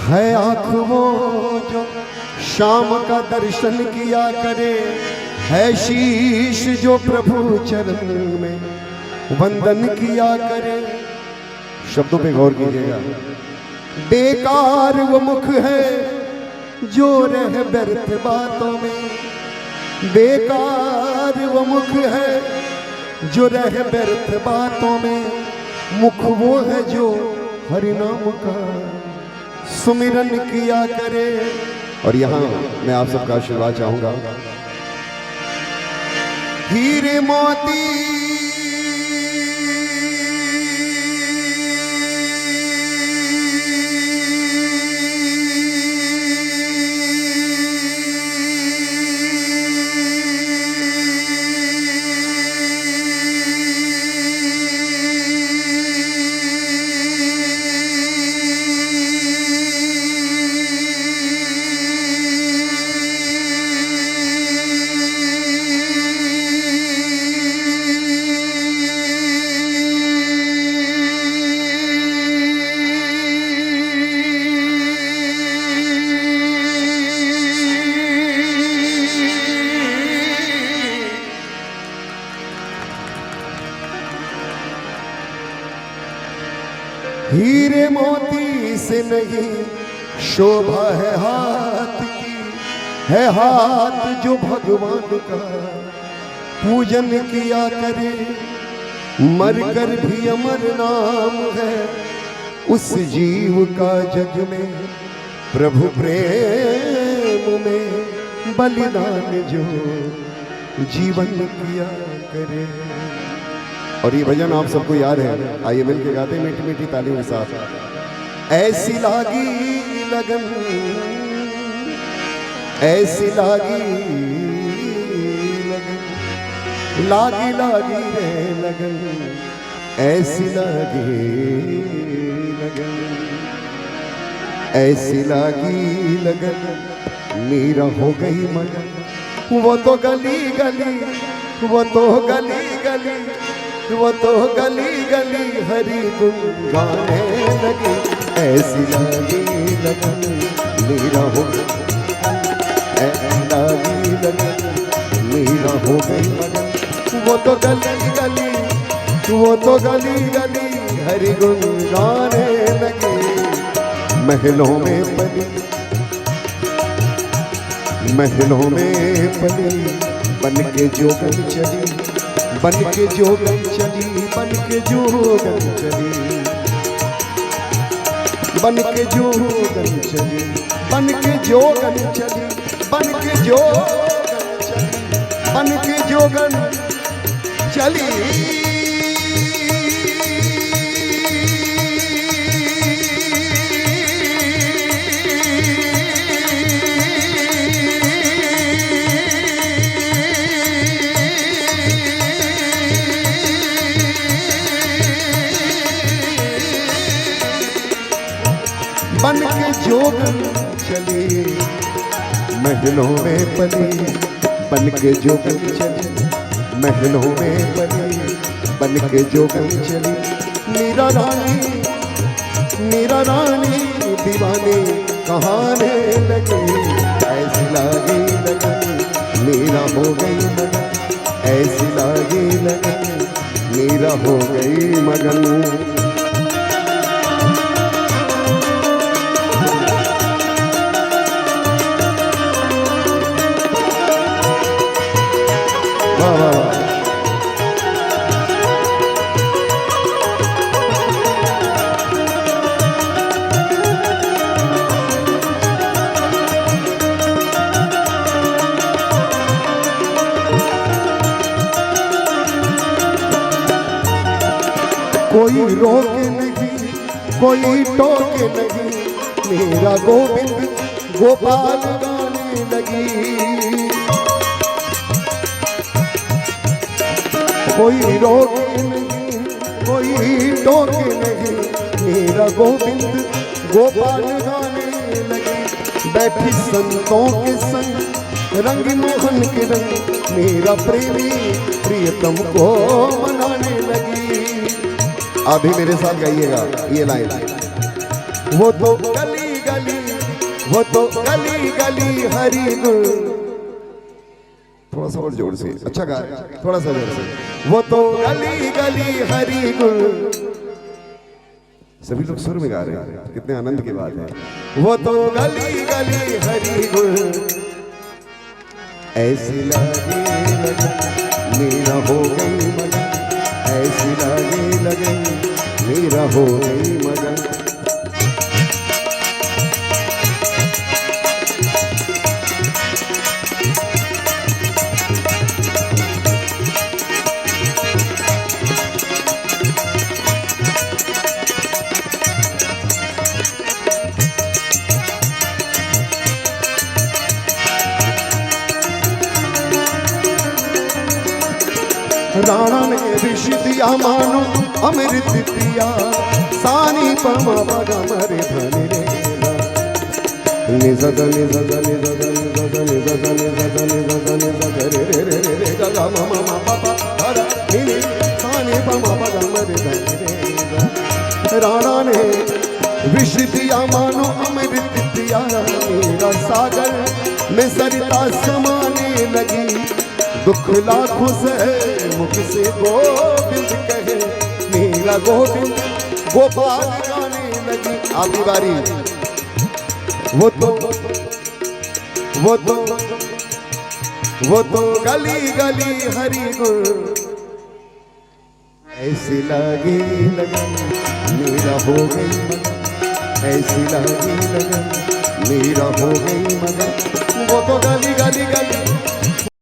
है आँख वो जो शाम का दर्शन किया करे, है शीश जो प्रभु चरण में वंदन किया करे। शब्दों पे गौर कीजिएगा। बेकार वो मुख है जो रह व्यर्थ बातों में, बेकार वो मुख है जो रह व्यर्थ बातों में। मुख वो है जो हरि नाम का सुमिरन किया करे। और यहाँ मैं आप सबका आशीर्वाद चाहूंगा। हीरे मोती हीरे मोती से नहीं शोभा है हाथ की, है हाथ जो भगवान का पूजन किया करे। मरकर भी अमर नाम है उस जीव का जग में, प्रभु प्रेम में बलिदान जो जीवन किया करे। और ये भजन आप सबको याद है, आइए मिलके गाते मीठी मीठी तालियों के साथ। ऐसी लागी लगन, ऐसी लागी लगन, लागी लागी रे लगन, ऐसी लागी लगन, ऐसी लागी लगन, मीरा हो गई मगन। वो तो गली गली, वो तो गली गली, वो तो गली गली हरि गुण गाने लगी। ऐसी लागी लगन मीरा हो, ऐसी लागी लगन मीरा हो गई मगन। वो तो गली गली, वो तो गली गली हरि गुण गाने लगे। महलों में पली, महलों में पली, बन के जोगन चली, बन के जोगन चली, बन के जोगन चली, बन के जोगन चली, बन के जोगन चली, बन के जोगन चली, बन के जोगन चली। बन के जोगन चली, महलों में पली, बन के जोगन चली, महलों में पली, बन के जोगन चली। मीरा रानी, मीरा रानी दीवानी कहाने लगे। ऐसी लागी लगन मीरा हो गई मगन, ऐसी लागी लगन मीरा हो गई मगन। कोई रोके नहीं, कोई टोके नहीं, मेरा गोविंद गोपाल गाने लगी। कोई रोके नहीं, कोई टोके नहीं, मेरा गोविंद गोपाल गाने लगी। बैठी संतों के संग रंग मोहन के रंग, मेरा प्रेमी प्रियतम को मनाने लगी। अभी मेरे साथ गाइएगा ये लाइन। वो तो गली गली, वो तो गली गली हरी गुल। थोड़ा सा और जोर से, अच्छा गा, थोड़ा सा जोर से। वो तो गली गली हरी गुल। सभी लोग सुर में गा रहे हैं, कितने आनंद की बात है। वो तो गली गली हरी गुल, ऐसी लगी लगन मेरा हो गई मगन, ऐसी लगी लगन मेरा हो गई मगन। राणा ने विष दिया मानो अमृत दिया, सानी पमा बगा मरे धनी रे निजद निजद निजद निजद निजद निजद निजद निजद रे रे रे रे रे गा मा मा मा पापा हरा नी सानी पमा बगा मरे धनी रे। राणा ने विष दिया मानो अमृत दिया, मेरा सागर में सरिता समाने लगी। दुख लाखों से मुख से गोविंद कहे, मेरा गोविंद गोपाल गाने लगी। आपकी बारी। वो तो गली गली हरी गुल, ऐसी लगी लगन मेरा हो गई मगन, ऐसी लगी लगन मेरा हो गई मगन। वो तो गली गली गली